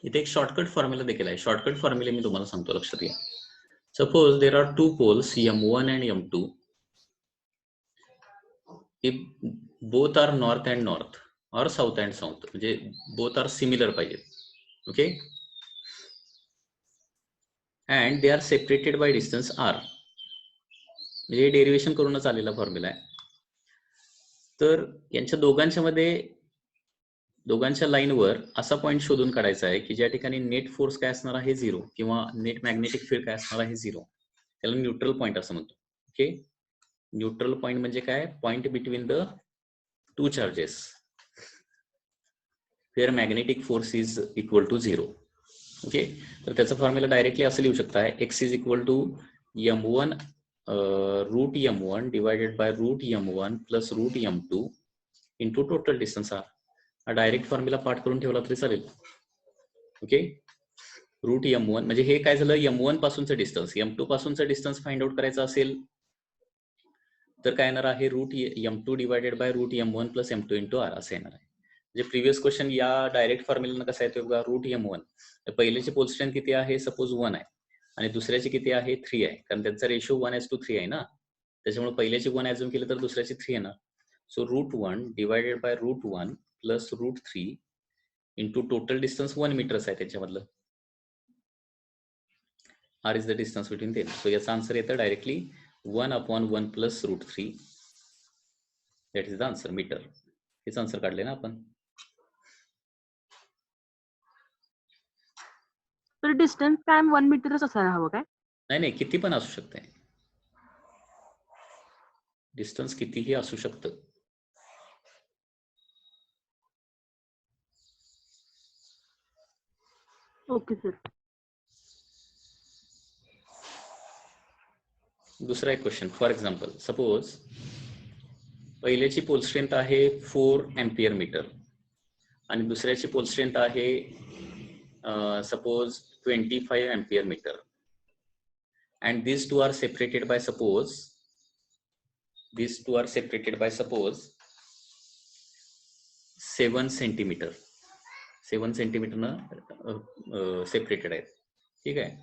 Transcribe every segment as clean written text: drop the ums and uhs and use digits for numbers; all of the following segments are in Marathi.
इथे एक शॉर्टकट फॉर्म्युला देखील आहे. शॉर्टकट फॉर्म्युले मी तुम्हाला सांगतो, लक्षात घ्या. Suppose there are two poles M1 and M2. If both are north and north or south and south, म्हणजे both are similar पाहिजेत. Okay, and they are separated by distance r. म्हणजे डेरिवेशन करूनच आलेला फॉर्म्युला आहे. तर यांच्या दोघांच्या लाईनवर असा पॉईंट शोधून काढायचा आहे की ज्या ठिकाणी नेट फोर्स काय असणार आहे 0 किंवा नेट मॅग्नेटिक फील्ड काय असणार आहे 0. त्याला न्यूट्रल पॉईंट असं म्हणतो. ओके, न्यूट्रल पॉईंट म्हणजे काय? Point between the two charges where magnetic force is equal to 0. Okay, तर त्याचा फॉर्म्युला डायरेक्टली असं लिहू शकता, x is equal to m1 root m1 divided by root m1 plus root m2 into total distance r. हा डायरेक्ट फॉर्म्युला पाठ करून ठेवला तरी चालेल. ओके, रूट m1 म्हणजे हे काय झालं, m1 पासूनचं डिस्टन्स, m2 पासूनचं डिस्टन्स फाइंड आउट करायचं असेल तर काय येणार आहे, root m2 divided by root m1 plus m2 into r असं येणार आहे. म्हणजे प्रिव्हियस क्वेश्चन या डायरेक्ट फॉर्म्युला कसा येतो बघा, रूट m1. तर पहिल्याची पोल स्ट्रेंथ किती आहे, सपोज 1 आहे आणि दुसऱ्याची किती आहे 3 आहे, कारण त्यांचा रेशो 1:3 आहे ना. त्याच्यामुळे पहिल्याची 1 ऍझ्युम केलं तर दुसऱ्याची 3 येणार. So root 1 divided by root 1 plus root 3 into total distance 1 metres आहे त्याच्यामधलं. r is the distance between them. So याचा आन्सर येतं directly 1/1 plus root 3. That is the answer, metre. हेच आन्सर काढले ना आपण. तर डिस्टन्स काय 1 मीटरच असायला हवं काय? नाही, किती पण असू शकते. डिस्टन्स कितीही असू शकतं. Okay sir. दुसरा एक क्वेश्चन, फॉर एक्झाम्पल सपोज पहिल्याची पोल स्ट्रेंथ आहे 4 एम्पियर मीटर आणि दुसऱ्याची पोल स्ट्रेंथ आहे suppose 25 ampere metre, and these two are separated by suppose 7 centimetre. 7 centimetre न सेपरेटेड आहेत. ठीक आहे,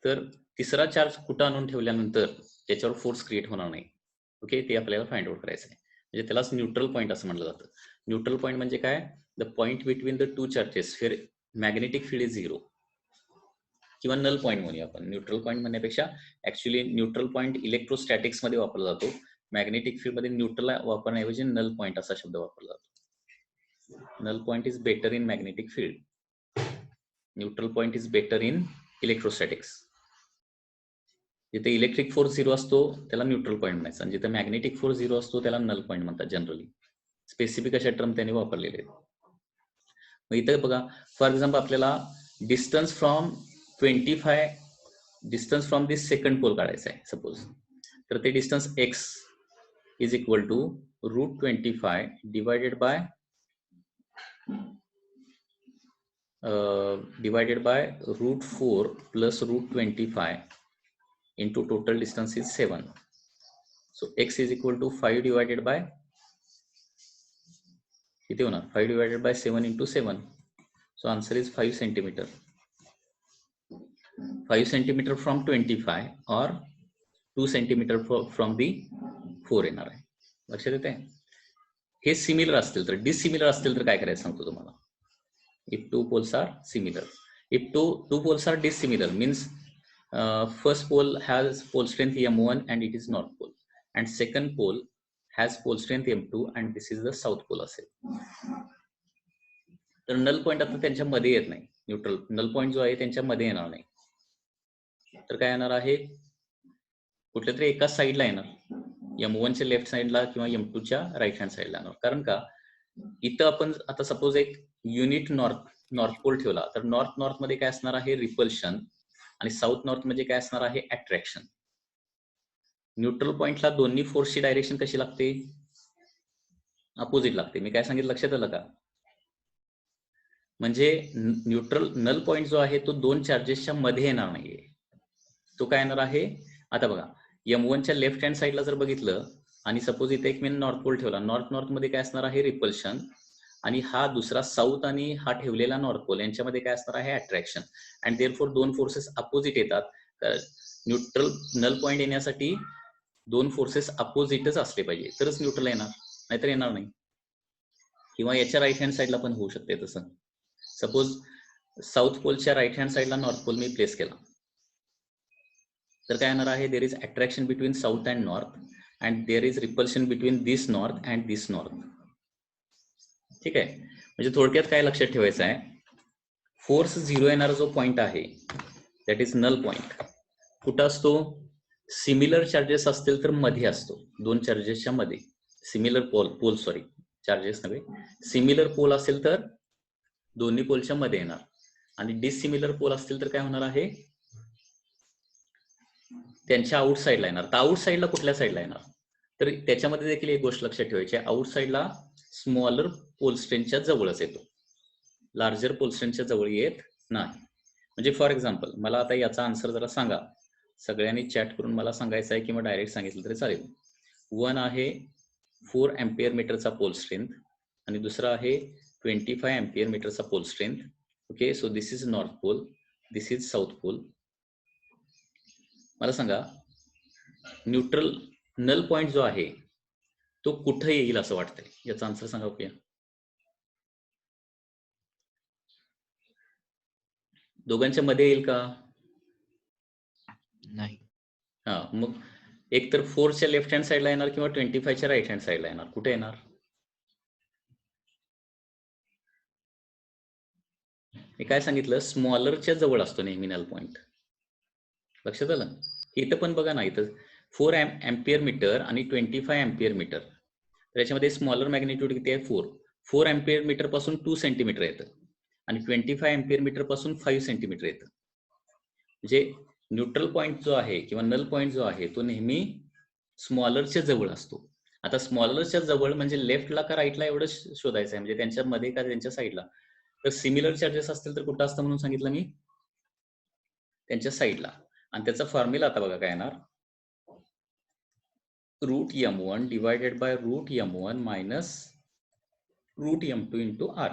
तर तिसरा चार्ज कुठं आणून ठेवल्यानंतर त्याच्यावर फोर्स क्रिएट होणार नाही. ओके, ते आपल्याला फाइंड आउट करायचं आहे. म्हणजे त्यालाच न्यूट्रल पॉईंट असं म्हटलं जातं. न्यूट्रल पॉईंट म्हणजे काय, the point between the two charges where magnetic field is 0 किंवा नल पॉईंट म्हणूया आपण. न्यूट्रल पॉईंट म्हणण्यापेक्षा ऍक्च्युली न्यूट्रल पॉईंट इलेक्ट्रोस्टॅटिक्स मध्ये वापरला जातो. मॅग्नेटिक फील्ड मध्ये न्यूट्रल वापरण्याऐवजी नल पॉईंट असा शब्द वापरला जातो. null point is better in magnetic field. Neutral point is better in electrostatics. जिथे इलेक्ट्रिक फोर्स 0 असतो त्याला न्यूट्रल पॉईंट म्हणायचं आणि जिथे मॅग्नेटिक फोर्स 0 असतो त्याला नल पॉईंट म्हणतात जनरली. स्पेसिफिक अशा टर्म त्याने वापरलेले आहेत. मग इथं बघा, फॉर एक्झाम्पल आपल्याला distance from this second pole काढायचा आहे सपोज. तर ते distance x is equal to root 25 divided by root 4 plus root 25 into total distance is 7. So x is equal to 5 divided by किती होणार, 5 divided by 7 into 7. So answer is 5 centimeter. 5 centimeter from 25 or 2 centimeter from the 4 येणार आहे. लक्षात येते. हे सिमिलर असतील तर, डिसिमिलर असतील तर काय करायचं सांगतो तुम्हाला. If two poles are similar, if two poles are dissimilar means first pole has pole strength m1 and it is north pole, and second pole has pole strength m2 and this is the south pole असेल. तर नल पॉईंट आता त्यांच्या मध्ये येत नाही. न्यूट्रल नल पॉईंट जो आहे त्यांच्या मध्ये येणार नाही. तर काय येणार आहे, कुठल्या तरी एकाच साईडला येणार, m1 च्या लेफ्ट साईडला किंवा m2 च्या राईट हँड साईडला येणार. कारण का, इथं आपण आता सपोज एक युनिट नॉर्थ पोल ठेवला तर नॉर्थ मध्ये काय असणार आहे, रिपल्शन, आणि साऊथ नॉर्थ मध्ये काय असणार आहे, अट्रॅक्शन. न्यूट्रल पॉइंटला दोन्ही फोर्सची डायरेक्शन कशी लागते, अपोजिट लागते. मी काय सांगितलं लक्षात आलं का. म्हणजे न्यूट्रल नल पॉइंट जो आहे तो दोन चार्जेसच्या मध्ये येणार नाहीये. तो काय येणार आहे, आता बघा m1 च्या लेफ्ट हँड साईडला जर बघितलं आणि सपोज इथे एक मी नॉर्थ पोल ठेवला, नॉर्थ मध्ये काय असणार आहे, रिपल्शन, आणि हा दुसरा साऊथ आणि हा ठेवलेला नॉर्थ पोल यांच्यामध्ये काय असणार आहे अट्रॅक्शन. अँड देअरफॉर दोन फोर्सेस अपोजिट येतात. न्यूट्रल नल पॉइंट येण्यासाठी दोन फोर्सेस अपोजिटच असले पाहिजे तरच न्यूट्रल येणार, नाहीतर येणार नाही. किंवा याच्या राईट हँड साईडला पण होऊ शकते तसं. सपोज साऊथ पोलच्या राईट हँड साईडला नॉर्थ पोल मी प्लेस केला तर काय येणार आहे, there is attraction between south and north and there is repulsion between this north and this north. ठीक आहे, म्हणजे थोडक्यात काय लक्षात ठेवायचं आहे, फोर्स झिरो येणारा जो पॉइंट आहे दॅट इज नल पॉइंट. कुठं असतो, सिमिलर चार्जेस असतील तर मध्ये असतो, दोन चार्जेसच्या मध्ये. सिमिलर पोल सॉरी चार्जेस नव्हे, सिमिलर पोल असेल तर दोन्ही पोलच्या मध्ये येणार, आणि डिसिमिलर पोल असतील तर काय होणार आहे, त्यांच्या आउट साईडला येणार. तर आउट साईडला कुठल्या साईडला येणार, तर त्याच्यामध्ये देखील एक गोष्ट लक्षात ठेवायची आहे, आउट साईडला स्मॉलर पोल स्ट्रेंथच्या जवळच येतो, लार्जर पोल स्ट्रेंथच्या जवळ येत नाही. म्हणजे फॉर एक्झाम्पल मला आता याचा आन्सर जरा सांगा, सगळ्यांनी चॅट करून मला सांगायचं आहे किंवा डायरेक्ट सांगितलं तरी चालेल. वन आहे 4 अँपियर मीटरचा पोल स्ट्रेंथ आणि दुसरा आहे 25 अँपियर मीटरचा pole strength. Okay, so this is north pole, this is south pole. मला सांगा न्यूट्रल नल पॉइंट जो आहे तो कुठे येईल असं वाटतंय, याचा आन्सर सांगा. ओके, दोघांच्या मध्ये येईल का? नाही. हा, मग एक तर 4च्या लेफ्ट हँड साईडला येणार किंवा 25च्या राईट हँड साईडला येणार. कुठे येणार? मी काय सांगितलं, स्मॉलरच्या जवळ असतो नेहमी नल पॉइंट. लक्षात आलं? इथं पण बघा ना, इथं 4 अँपियर मीटर आणि 25 अँपियर मीटर, त्याच्यामध्ये स्मॉलर मॅग्निट्यूड किती आहे, 4 अँपियर मीटर पासून 2 सेंटीमीटर येतं आणि 25 अँपियर मीटर पासून 5 सेंटीमीटर येतं. म्हणजे न्यूट्रल पॉइंट जो आहे किंवा नल पॉइंट जो आहे तो नेहमी स्मॉलरच्या जवळ असतो. आता स्मॉलरच्या जवळ म्हणजे लेफ्टला का राईटला एवढं शोधायचं आहे, म्हणजे त्यांच्या मध्ये का त्यांच्या साईडला. तर सिमिलर चार्जेस असतील तर कुठं असतं म्हणून सांगितलं मी, त्यांच्या साईडला. आणि त्याचा फॉर्म्युला आता बघा काय येणार, root m1 divided by root m1 minus root m2 into r.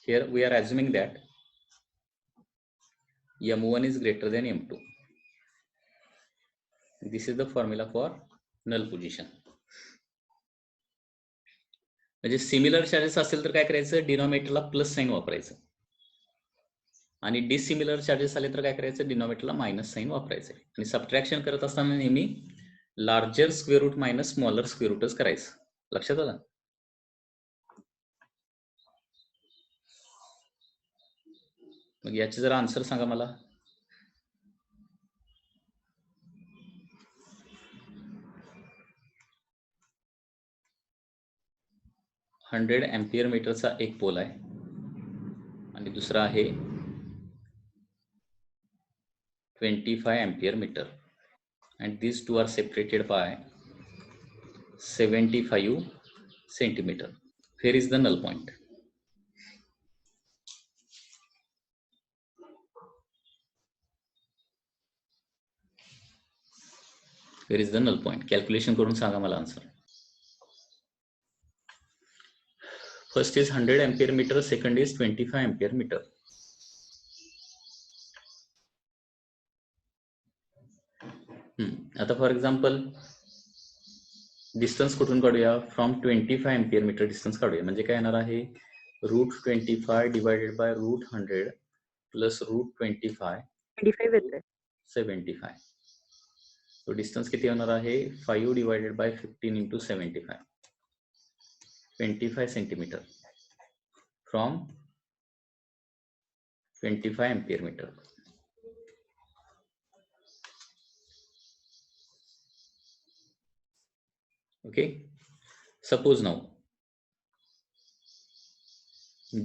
Here we are assuming that m1 is greater than m2. This is the formula for null position. म्हणजे सिमिलर चार्जेस असेल तर काय करायचं, डिनॉमिनेटरला प्लस साइन वापरायचं, आणि डिसिमिलर चार्जेस आले तर काय करायचं, डिनॉमिनेटरला मायनस साइन वापरायचं. आणि सबट्रॅक्शन करत असताना नेहमी larger square root minus smaller square रूटच करायचं. लक्षात आलं? मग याचे जरा आन्सर सांगा मला. हंड्रेड अँपियर मीटरचा एक पोल आहे आणि दुसरा आहे 25 ampere metre, and these two are separated by 75 centimeter. Here is the null point. Here is the null point. Calculation करून सांगा मला answer. First is 100 ampere meter, second is 25 ampere meter. आता फॉर एक्झाम्पल डिस्टन्स कुठून काढूया, फ्रॉम 25 अँपियर मीटर डिस्टन्स काढूया. म्हणजे काय येणार आहे, root 25 divided by root 100 plus root 25 75. तो डिस्टन्स किती होणार आहे, 5 divided by 15 into 75, 25 centimetre from 25 ampere metre. Okay, suppose now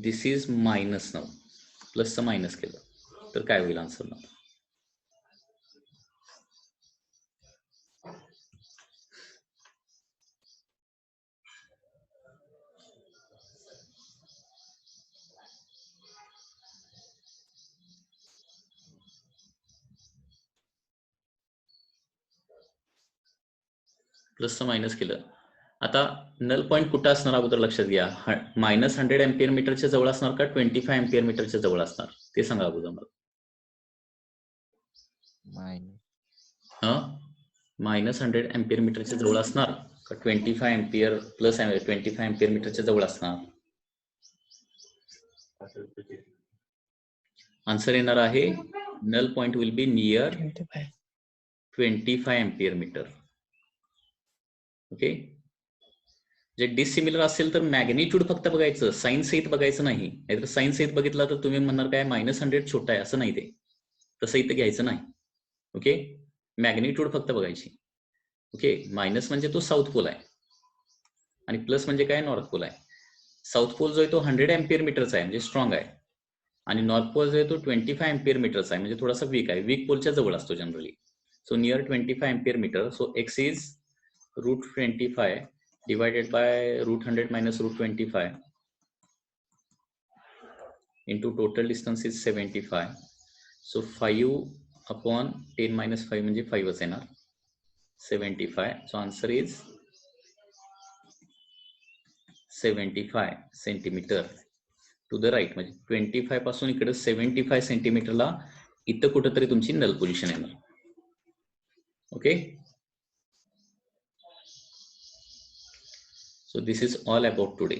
this is minus, now प्लसचं मायनस केलं तर काय होईल आन्सर ना. प्लसचं मायनस केलं आता नल पॉईंट कुठं असणार अगोदर लक्षात घ्या. -100 एम्पियर मीटरच्या जवळ असणार का 25 एम्पियर मीटरच्या जवळ असणार ते सांगा अगोदर मला. -100 एम्पियर मीटरच्या जवळ असणार का 25 एम्पियर प्लस 25 एम्पियर मीटरच्या जवळ असणार. आन्सर येणार आहे null point will be near 25 ampere metre. Okay. जे डिसिमिलर असेल तर मॅग्निट्यूड फक्त बघायचं, साइन सहित बघायचं नाही. नाहीतर साइन सहित बघितला तर तुम्ही म्हणणार काय -100 छोटा आहे, असं नाही. ते तसं इथं घ्यायचं नाही. ओके. मॅग्निट्यूड फक्त बघायची. ओके. मायनस म्हणजे तो साऊथ पोल आहे आणि प्लस म्हणजे काय नॉर्थ पोल आहे. साऊथ पोल जो आहे तो 100 एम्पियर मीटरचा आहे म्हणजे स्ट्रॉंग आहे आणि नॉर्थ पोल जो आहे तो 25 एम्पियर मीटरचा आहे म्हणजे थोडासा वीक आहे. वीक पोलच्या जवळ असतो generally. So near 25 ampere metre. So x is √25 divided by √100 minus √25 into total distance is 75. So 5 upon 10 minus 5 म्हणजे 5च येणार. 75. So answer is 75 centimetre to the right. म्हणजे 25 पासून इकडे 75 सेंटीमीटरला इथं कुठंतरी तुमची नल पोझिशन येणार. Okay. So this is all about today.